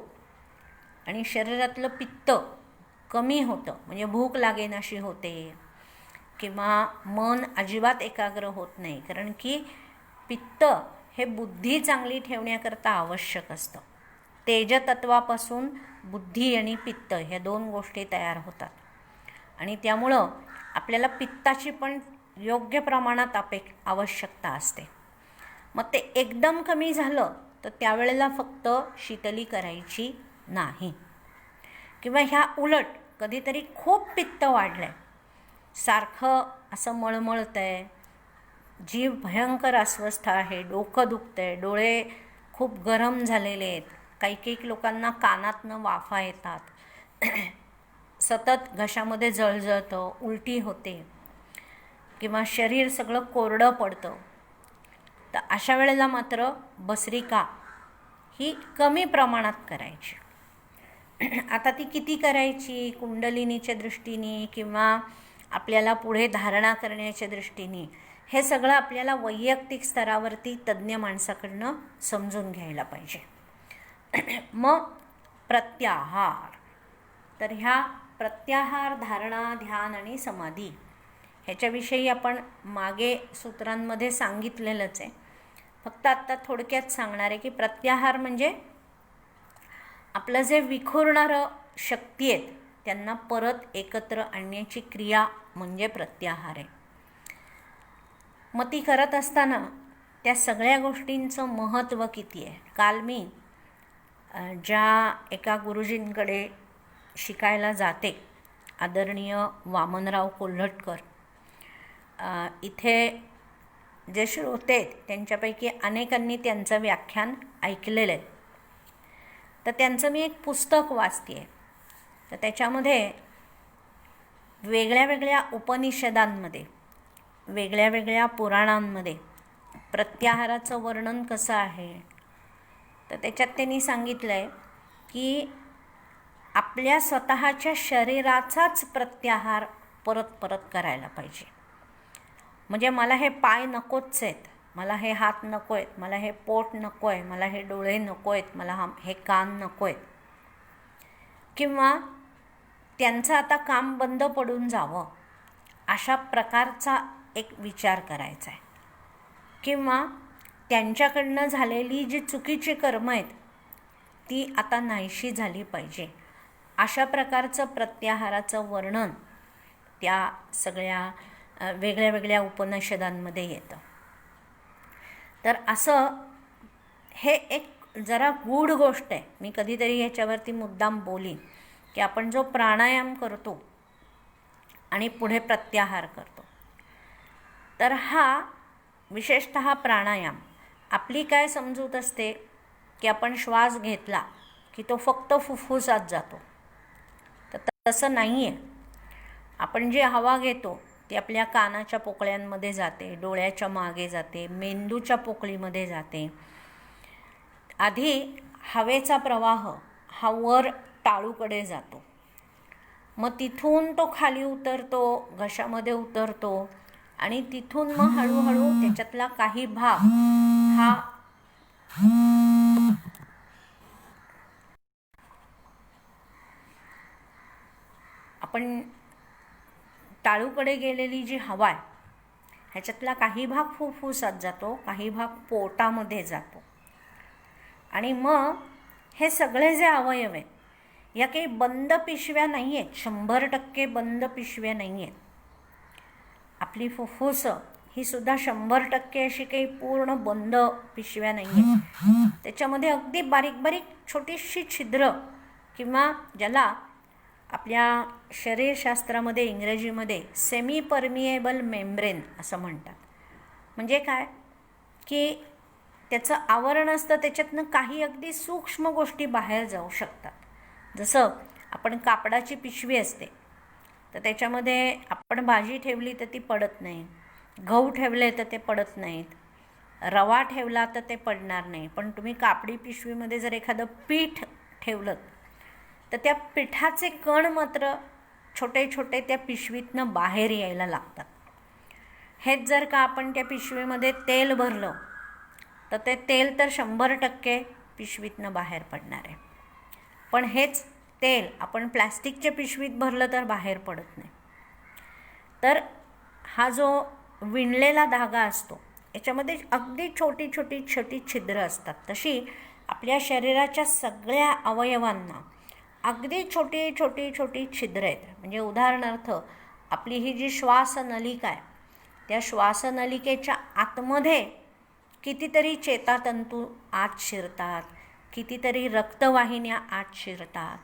Speaker 1: आणि शरीरातलं पित्त कमी होतं, म्हणजे भूक लागेनाशी होते किंवा मन अजिबात एकाग्र होत नाही, कारण की पित्त हे बुद्धी चांगली ठेवण्याकरता आवश्यक असतं. तेजतत्वापासून बुद्धी आणि पित्त ह्या 2 गोष्टी तयार होतात आणि त्यामुळं आपल्याला पित्ताची पण योग्य प्रमाणात आवश्यकता असते. मग ते एकदम कमी झालं तर त्यावेळेला फक्त शीतली करायची नाही. किंवा ह्या उलट कधीतरी खूप पित्त वाढलं आहे, सारखं असं मळमळतं आहे, जीव भयंकर अस्वस्थ आहे, डोकं दुखतं आहे, डोळे खूप गरम झालेले आहेत, काही लोकांना कानातनं वाफा येतात, सतत घशामध्ये जळजळतं, उलटी होते, किंवा शरीर सगळं कोरडं पडतं, तर अशा वेळेला मात्र भस्त्रिका ही कमी प्रमाणात करायची. आता ती किती करायची कुंडलिनीच्या दृष्टीने किंवा आपल्याला पुढे धारणा करण्याच्या दृष्टीने, हे सगळं आपल्याला वैयक्तिक स्तरावरती तज्ज्ञ माणसाकडनं समजून घ्यायला पाहिजे. मग प्रत्याहार. तर ह्या प्रत्याहार, धारणा, ध्यान आणि समाधी ह्याच्याविषयी आपण मागे सूत्रांमध्ये सांगितलेलंच आहे. फक्त आत्ता थोडक्यात सांगणार आहे की प्रत्याहार म्हणजे आपलं जे विखुरणारं शक्ती आहेत त्यांना परत एकत्र आणण्याची क्रिया म्हणजे प्रत्याहार आहे. मग ती करत असताना त्या सगळ्या गोष्टींचं महत्त्व किती आहे. काल मी ज्या एका गुरुजींकडे शिकायला जाते, आदरणीय वामनराव कोल्हटकर, इथे जे श्रोते आहेत त्यांच्यापैकी अनेकांनी त्यांचं व्याख्यान ऐकलेलं आहे. तर त्यांचं मी एक पुस्तक वाचते आहे. तर त्याच्यामध्ये वेगळ्या वेगळ्या उपनिषदांमध्ये, वेगळ्या वेगळ्या पुराणांमध्ये प्रत्याहाराचं वर्णन कसं आहे, तर त्याच्यात त्यांनी सांगितलं आहे की आपल्या स्वतःच्या शरीराचाच प्रत्याहार परत परत करायला पाहिजे. म्हणजे मला हे पाय नकोच आहेत, मला हे हात नको आहेत, मला हे पोट नको आहे, मला हे डोळे नको आहेत, मला हे कान नको आहेत, किंवा त्यांचं आता काम बंद पडून जावं अशा प्रकारचा एक विचार करायचा आहे. किंवा त्यांच्याकडनं झालेली जी चुकीची कर्म आहेत ती आता नाहीशी झाली पाहिजे, अशा प्रकारचं प्रत्याहाराचं वर्णन त्या सगळ्या वेगळ्या वेगळ्या उपनिषदांमध्ये येतं. तर असं हे एक जरा गूढ गोष्ट आहे. मी कधीतरी ह्याच्यावरती मुद्दाम बोलीन की आपण जो प्राणायाम करतो आणि पुढे प्रत्याहार करतो, तर हा विशेषतः प्राणायाम आपली काय समजूत असते की आपण श्वास घेतला की तो फक्त फुफ्फुसात जातो. तर तसं नाही आहे. आपण जी हवा घेतो ती आपल्या कानाच्या पोकळ्यांमध्ये जाते, डोळ्याच्या मागे जाते, मेंदूच्या पोकळीमध्ये जाते. आधी हवेचा प्रवाह हा वर टाळूकडे जातो, मग तिथून तो खाली उतरतो, घशामध्ये उतरतो, आणि तिथून मग हळूहळू त्याच्यातला काही भाग हा आपण टाळूकडे गेलेली जी हवा आहे ह्याच्यातला काही भाग फुफ्फुसात जातो, काही भाग पोटामध्ये जातो. आणि मग हे सगळे जे अवयव आहेत या काही बंद पिशव्या नाही आहेत, 100% बंद पिशव्या नाही आहेत. आपली फुफ्फुसं ही सुद्धा 100% अशी काही पूर्ण बंद पिशव्या नाही आहेत. त्याच्यामध्ये अगदी बारीक बारीक छोटीशी छिद्र, किंवा ज्याला आपल्या शरीरशास्त्रामध्ये इंग्रजीमध्ये सेमी परमिएबल मेम्ब्रेन असं म्हणतात. म्हणजे काय की त्याचं आवरण असतं, त्याच्यातनं काही अगदी सूक्ष्म गोष्टी बाहेर जाऊ शकतात. जसं आपण कापडाची पिशवी असते, तर त्याच्यामध्ये आपण भाजी ठेवली तर ती पडत नाही, गहू ठेवले तर ते पडत नाहीत, रवा ठेवला तर ते पडणार नाही. पण तुम्ही कापडी पिशवीमध्ये जर एखादं पीठ ठेवलं तर त्या पिठाचे कण मात्र छोटे छोटे त्या पिशवीतनं बाहेर यायला लागतात. हेच जर का आपण त्या पिशवीमध्ये तेल भरलं तर ते तेल तर 100% पिशवीतनं बाहेर पडणार आहे. पण हेच तेल आपण प्लॅस्टिकच्या पिशवीत भरलं तर बाहेर पडत नाही. तर हा जो विणलेला धागा असतो याच्यामध्ये अगदी छोटी छोटी छोटी छिद्र असतात. तशी आपल्या शरीराच्या सगळ्या अवयवांना अगदी छोटी छोटी छोटी छिद्र आहेत. म्हणजे उदाहरणार्थ आपली ही जी श्वासनलिका आहे त्या श्वासनलिकेच्या आतमध्ये कितीतरी चेतातंतू आत शिरतात, कितीतरी रक्तवाहिन्या आत शिरतात.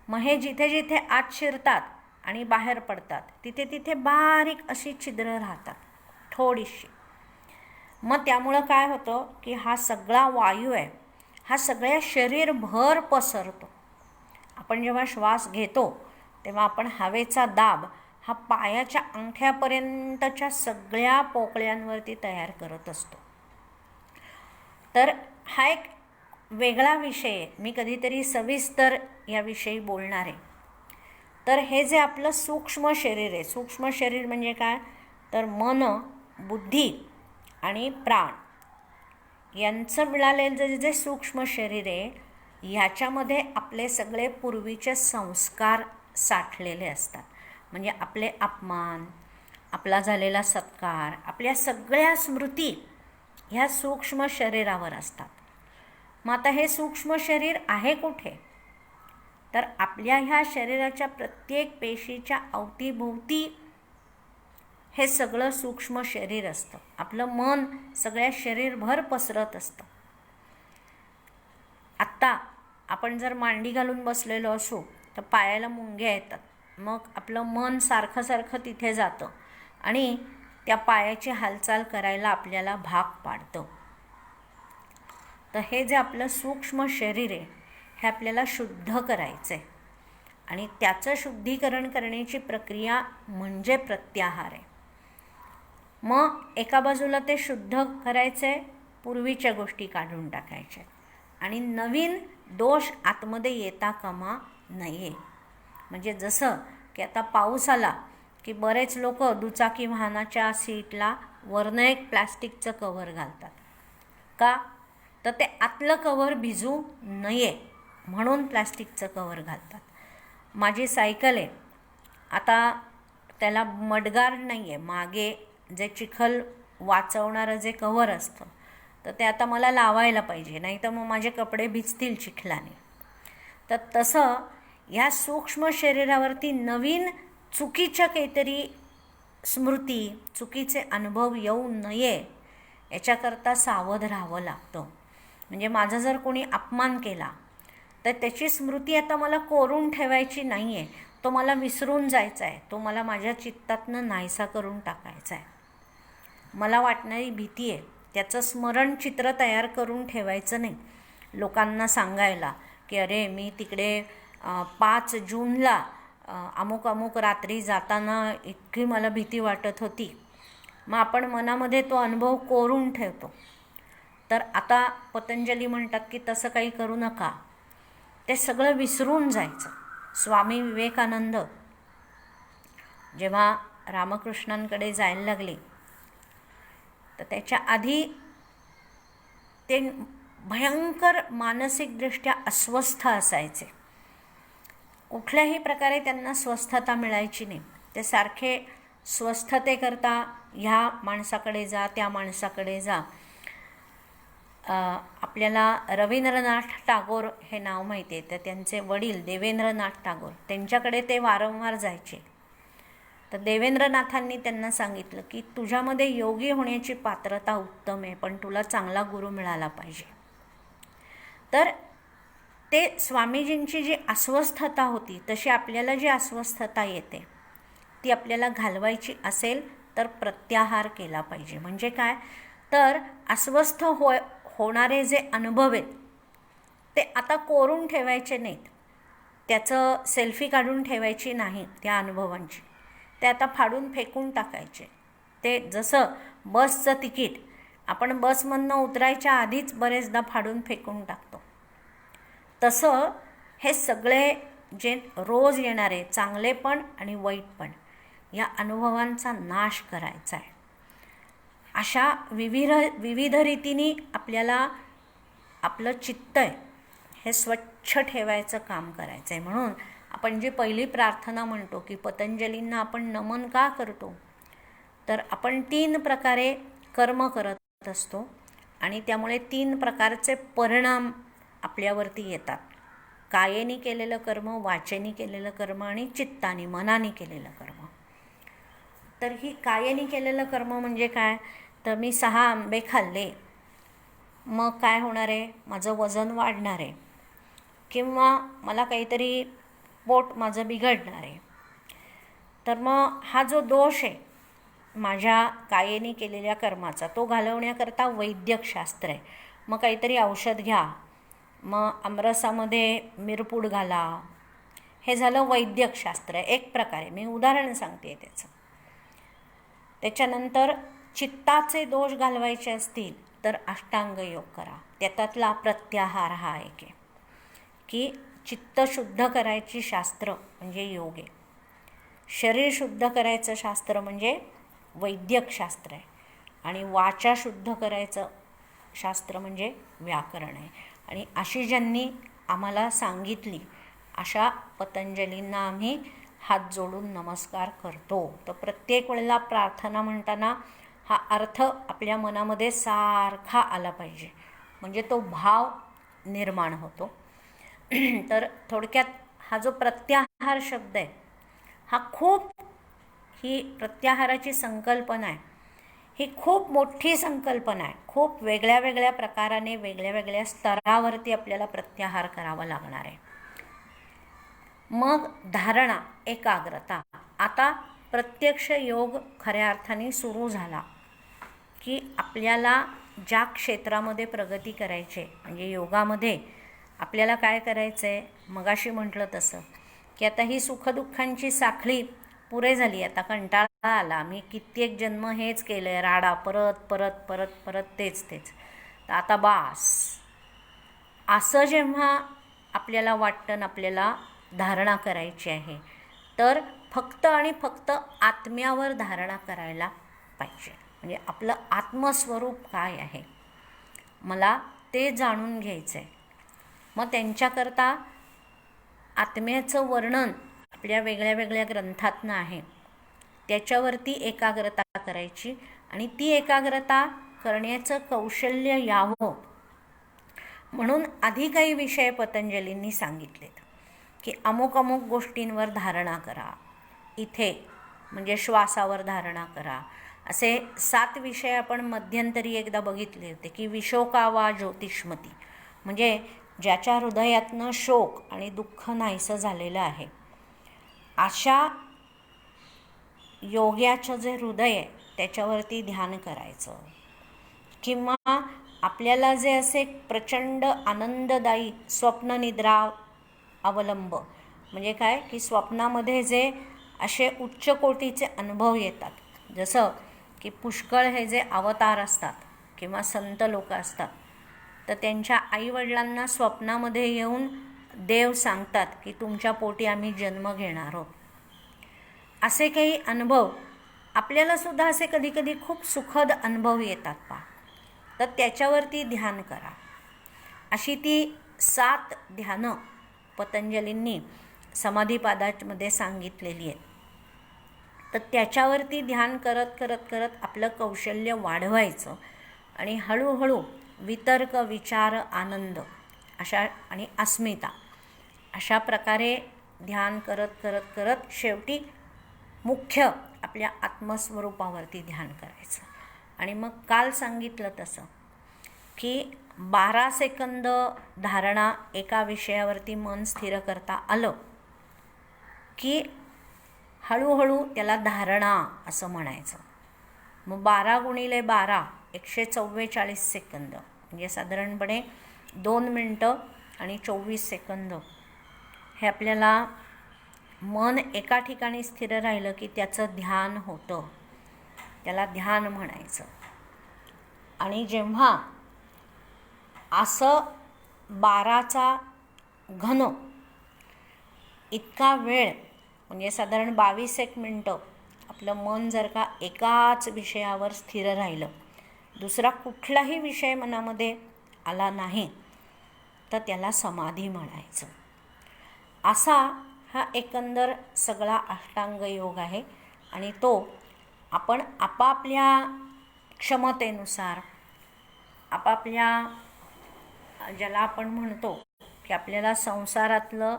Speaker 1: मग हे जिथे जिथे आत शिरतात आणि बाहेर पडतात तिथे तिथे बारीक अशी छिद्र राहतात थोडीशी. मग त्यामुळं काय होतं की हा सगळा वायू आहे हा सगळ्या शरीरभर पसरतो. आपण जेव्हा श्वास घेतो तेव्हा आपण हवेचा दाब हा पायाच्या अंगठ्यापर्यंतच्या सगळ्या पोकळ्यांवरती तयार करत असतो. तर हा एक वेगळा विषय आहे, मी कधीतरी सविस्तर याविषयी बोलणार आहे. तर हे जे आपलं सूक्ष्म शरीर आहे, सूक्ष्म शरीर म्हणजे काय, तर मन, बुद्धी आणि प्राण यांचं मिळालेलं जे सूक्ष्म शरीर आहे, ह्याच्यामध्ये आपले सगळे पूर्वीचे संस्कार साठलेले असतात. म्हणजे आपले अपमान, आपला झालेला सत्कार, आपल्या सगळ्या स्मृती ह्या सूक्ष्म शरीरावर असतात. मग आता हे सूक्ष्म शरीर आहे कुठे, तर आपल्या ह्या शरीराच्या प्रत्येक पेशीच्या अवतीभोवती हे सगळं सूक्ष्म शरीर असतं. आपलं मन सगळ्या शरीरभर पसरत असतं. आत्ता आपण जर मांडी घालून बसलेलो असू तर पायाला मुंग्या येतात, मग आपलं मन सारखं सारखं तिथे जातं आणि त्या पायाची हालचाल करायला आपल्याला भाग पाडतं. तर हे जे आपलं सूक्ष्म शरीर आहे हे आपल्याला शुद्ध करायचं आहे आणि त्याचं शुद्धीकरण करण्याची प्रक्रिया म्हणजे प्रत्याहार आहे. मग एका बाजूला ते शुद्ध करायचं आहे, पूर्वीच्या गोष्टी काढून टाकायच्या आणि नवीन दोष आतमध्ये येता कामा नये. म्हणजे जसं की आता पाऊस आला की बरेच लोक दुचाकी वाहनाच्या सीटला वरनं एक प्लॅस्टिकचं कव्हर घालतात. का, तर ते आतलं कव्हर भिजू नये म्हणून प्लॅस्टिकचं कव्हर घालतात. माझी सायकल आहे, आता त्याला मडगार नाही आहे, मागे जे चिखल वाचवणारं जे कव्हर असतं तर ते आता मला लावायला पाहिजे, नाही तर मग माझे कपडे भिजतील चिखलाने. तर तसं ह्या सूक्ष्म शरीरावरती नवीन चुकीच्या काहीतरी स्मृती, चुकीचे अनुभव येऊ नये याच्याकरता सावध राहावं लागतं. म्हणजे माझा जर कोणी अपमान केला तर त्याची स्मृती आता मला कोरून ठेवायची नाही आहे, तो मला विसरून जायचा आहे, तो मला माझ्या चित्तातनं नाहीसा करून टाकायचा आहे. मला वाटणारी भीती आहे त्याचं स्मरणचित्र तयार करून ठेवायचं नाही, लोकांना सांगायला की अरे मी तिकडे 5 जूनला अमुक अमुक रात्री जाताना इतकी मला भीती वाटत होती. मग आपण मनामध्ये तो अनुभव कोरून ठेवतो. तर आता पतंजली म्हणतात की तसं काही करू नका, ते सगळं विसरून जायचं. स्वामी विवेकानंद जेव्हा रामकृष्णांकडे जायला लागले तर त्याच्या आधी ते भयंकर मानसिकदृष्ट्या अस्वस्थ असायचे. कुठल्याही प्रकारे त्यांना स्वस्थता मिळायची नाही. ते सारखे स्वस्थतेकरता ह्या माणसाकडे जा, त्या माणसाकडे जा. आपल्याला रवींद्रनाथ टागोर हे नाव माहिती आहे, तर त्यांचे वडील देवेंद्रनाथ टागोर त्यांच्याकडे ते वारंवार जायचे. तर देवेंद्रनाथांनी त्यांना सांगितलं की तुझ्यामध्ये योगी होण्याची पात्रता उत्तम आहे, पण तुला चांगला गुरु मिळाला पाहिजे. तर ते स्वामीजींची जी अस्वस्थता होती तशी आपल्याला जी अस्वस्थता येते ती आपल्याला घालवायची असेल तर प्रत्याहार केला पाहिजे. म्हणजे काय, तर अस्वस्थ होणारे जे अनुभव आहेत ते आता कोरून ठेवायचे नाहीत, त्याचं सेल्फी काढून ठेवायची नाही त्या अनुभवांची, ते आता फाडून फेकून टाकायचे. ते जसं बसचं तिकीट आपण बसमधनं उतरायच्या आधीच बरेचदा फाडून फेकून टाकतो, तसं हे सगळे जे रोज येणारे चांगले पण आणि वाईट पण या अनुभवांचा नाश करायचा आहे. अशा विविध रीतीने आपल्याला आपलं चित्त आहे हे स्वच्छ ठेवायचं काम करायचं आहे. म्हणून आपण जी पहिली प्रार्थना म्हणतो की पतंजलींना आपण नमन का करतो, तर आपण 3 प्रकारे कर्म करत असतो आणि त्यामुळे 3 प्रकारचे परिणाम आपल्यावरती येतात. कायेने केलेलं कर्म, वाचेने केलेलं कर्म आणि चित्ताने मनाने केलेलं कर्म. तर ही कायेने केलेलं कर्म म्हणजे काय, तर मी 6 आंबे खाल्ले, मग काय होणार आहे, माझं वजन वाढणार आहे किंवा मला काहीतरी पोट माझं बिघडणार आहे. तर मग हा जो दोष आहे माझ्या कायेने केलेल्या कर्माचा तो घालवण्याकरता वैद्यकशास्त्र आहे. मग काहीतरी औषध घ्या, मग आमरसामध्ये मिरपूड घाला, हे झालं वैद्यकशास्त्र, एक प्रकारे मी उदाहरण सांगते त्याचं. त्याच्यानंतर चित्ताचे दोष घालवायचे असतील तर अष्टांग योग करा. त्यातला प्रत्याहार हा एक आहे की चित्त शुद्ध करायची शास्त्र म्हणजे योग आहे, शरीर शुद्ध करायचं शास्त्र म्हणजे वैद्यकशास्त्र आहे, आणि वाचा शुद्ध करायचं शास्त्र म्हणजे व्याकरण आहे. आणि अशी ज्यांनी आम्हाला सांगितली अशा पतंजलींना आम्ही हात जोडून नमस्कार करतो. तर प्रत्येक वेळेला प्रार्थना म्हणताना हा अर्थ आपल्या मनामध्ये सारखा आला पाहिजे, म्हणजे तो भाव निर्माण होतो. तर थोडक्यात हा जो प्रत्याहार शब्द आहे हा ही प्रत्याहाराची संकल्पना आहे, ही खूप मोठी संकल्पना आहे. खूप वेगळ्या वेगळ्या प्रकाराने वेगळ्या वेगळ्या स्तरावरती आपल्याला प्रत्याहार करावा लागणार आहे. मग धारणा, एकाग्रता. आता प्रत्यक्ष योग खऱ्या अर्थाने सुरू झाला की आपल्याला ज्या क्षेत्रामध्ये प्रगती करायची आहे, म्हणजे योगामध्ये आपल्याला काय करायचं आहे, मगाशी म्हटलं तसं की आता ही सुखदुःखांची साखळी पुरे झाली, आता कंटाळा आला, मी कित्येक जन्म हेच केलं आहे, राडा परत परत परत परत तेच तर आता बास, असं जेव्हा आपल्याला वाटतं ना आपल्याला धारणा करायची आहे, तर फक्त आणि फक्त आत्म्यावर धारणा करायला पाहिजे. म्हणजे आपलं आत्मस्वरूप काय आहे मला ते जाणून घ्यायचं आहे. मग त्यांच्याकरता आत्म्याचं वर्णन आपल्या वेगळ्या वेगळ्या ग्रंथातनं आहे, त्याच्यावरती एकाग्रता करायची, आणि ती एकाग्रता करण्याचं कौशल्य यावं म्हणून आधी काही विषय पतंजलींनी सांगितलेत की अमुक अमुक गोष्टींवर धारणा करा, इथे म्हणजे श्वासावर धारणा करा. असे 7 विषय आपण मध्यंतरी एकदा बघितले होते की विशोका वा ज्योतिष्मती, म्हणजे ज्याच्या हृदयातनं शोक आणि दुःख नाहीसं झालेलं आहे अशा योग्याचं जे हृदय आहे त्याच्यावरती ध्यान करायचं. किंवा आपल्याला जे असे प्रचंड आनंददायी स्वप्ननिद्रा अवलंब, म्हणजे काय की स्वप्नामध्ये जे असे उच्च कोटीचे अनुभव येतात, जसं की पुष्कळ हे जे अवतार असतात किंवा संत लोक असतात, तर त्यांच्या आईवडिलांना स्वप्नामध्ये येऊन देव सांगतात की तुमच्या पोटी आम्ही जन्म घेणार आहोत. असे काही अनुभव आपल्यालासुद्धा असे कधीकधी खूप सुखद अनुभव येतात पहा, तर त्याच्यावरती ध्यान करा. अशी ती 7 ध्यानं पतंजलींनी समाधीपादामध्ये सांगितलेली आहेत. तर त्याच्यावरती ध्यान करत करत करत आपलं कौशल्य वाढवायचं, आणि हळूहळू वितर्क, विचार, आनंद अशा आणि अस्मिता अशा प्रकारे ध्यान करत करत करत शेवटी मुख्य आपल्या आत्मस्वरूपावरती ध्यान करायचं. आणि मग काल सांगितलं तसं की 12 सेकंद धारणा एका विषयावरती मन स्थिर करता आलं की हळूहळू त्याला धारणा असं म्हणायचं. मग 12 गुणिले 12 144 सेकंद, म्हणजे साधारणपणे 2 मिनटं आणि 24 सेकंद हे आपल्याला मन एका ठिकाणी स्थिर राहिलं की त्याचं ध्यान होतं, त्याला ध्यान म्हणायचं. आणि जेव्हा असं 12चा घन इतका वेळ, म्हणजे साधारण 22 मिनटं आपलं मन जर का एकाच विषयावर स्थिर राहिलं, दुसरा कुठलाही विषय मनामध्ये आला नाही, तर त्याला समाधी म्हणायचं. असा हा एकंदर सगळा अष्टांग योग आहे. आणि तो आपण आपापल्या क्षमतेनुसार, आपापल्या ज्याला आपण म्हणतो की आपल्याला संसारातलं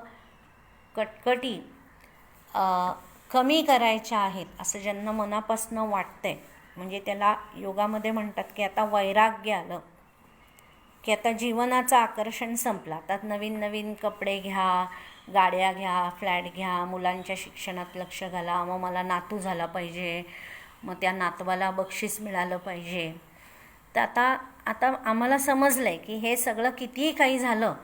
Speaker 1: कटकटी कमी करायच्या आहेत असं ज्यांना मनापासनं वाटतंय, म्हणजे त्याला योगामध्ये म्हणतात की आता वैराग्य आलं, की आता जीवनाचं आकर्षण संपलं, आता नवीन नवीन कपडे घ्या, गाड्या घ्या, फ्लॅट घ्या, मुलांच्या शिक्षणात लक्ष घाला, मग मला नातू झाला पाहिजे, मग त्या नातवाला बक्षीस मिळालं पाहिजे. तर आता आम्हाला समजलं आहे की हे सगळं कितीही काही झालं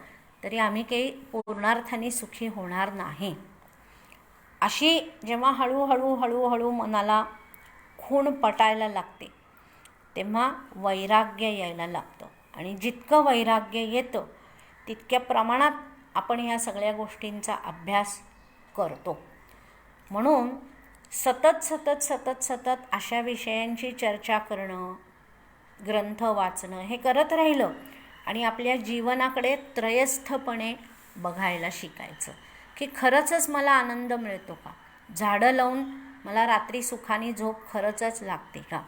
Speaker 1: तरी आम्ही काही पूर्णार्थाने सुखी होणार नाही. अशी जेव्हा हळूहळू मनाला खूण पटायला लागते तेव्हा वैराग्य यायला लागतं. आणि जितकं वैराग्य येतं तितक्या प्रमाणात आपण ह्या सगळ्या गोष्टींचा अभ्यास करतो. म्हणून सतत अशा विषयांची चर्चा करणं, ग्रंथ वाचणं हे करत राहिलं आणि आपल्या जीवनाकडे त्रयस्थपणे बघायला शिकायचं की खरंचच मला आनंद मिळतो का? झाडं लावून मला रात्री सुखाने झोप खरंचच लागते का?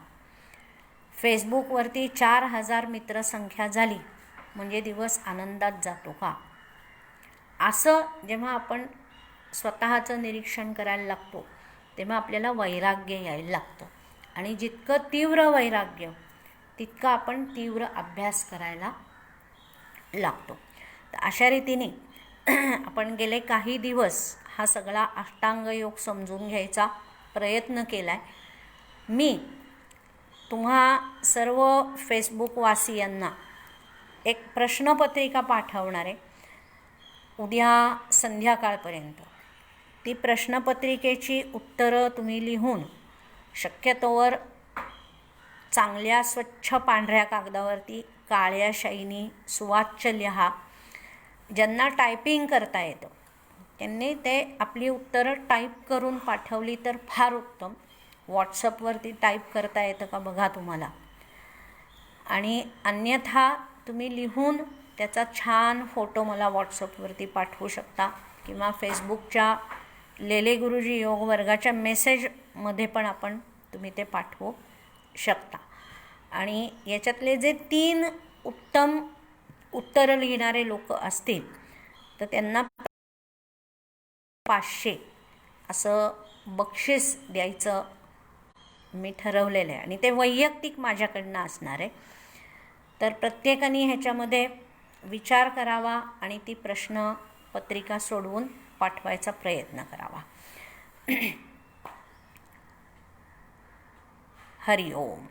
Speaker 1: फेसबुकवरती 4000 मित्रसंख्या झाली म्हणजे दिवस आनंदात जातो का? असं जेव्हा आपण स्वतःचं निरीक्षण करायला लागतो तेव्हा आपल्याला वैराग्य यायला लागतं. आणि जितकं तीव्र वैराग्य तितका आपण तीव्र अभ्यास करायला लागतो. तर अशा रीतीने आपण गेले काही दिवस हा सगळा अष्टांग योग समजून घ्यायचा प्रयत्न केला आहे. मी तुम्हा सर्व फेसबुकवासियांना एक प्रश्नपत्रिका पाठवणार आहे उद्या संध्याकाळपर्यंत. ती प्रश्नपत्रिकेची उत्तरं तुम्ही लिहून शक्यतोवर चांगल्या स्वच्छ पांढऱ्या कागदावरती काळ्या शाईनी सुवाच्य लिहा. ज्यांना टायपिंग करता येतं त्यांनी ते आपली उत्तरं टाईप करून पाठवली तर फार उत्तम. व्हॉट्सअपवरती टाईप करता येतं का बघा तुम्हाला. आणि अन्यथा तुम्ही लिहून त्याचा छान फोटो मला व्हॉट्सअपवरती पाठवू शकता किंवा फेसबुकच्या लेले गुरुजी योग वर्गाच्या मेसेजमध्ये पण तुम्ही ते पाठवू शकता. आणि याच्यातले जे 3 उत्तम उत्तरं लिहिणारे लोक असतील तर त्यांना 500 असं बक्षीस द्यायचं मी ठरवलेलं आहे. आणि ते वैयक्तिक माझ्याकडनं असणार आहे. तर प्रत्येकाने ह्याच्यामध्ये विचार करावा आणि ती प्रश्नपत्रिका सोडवून पाठवायचा प्रयत्न करावा. हरि ओम.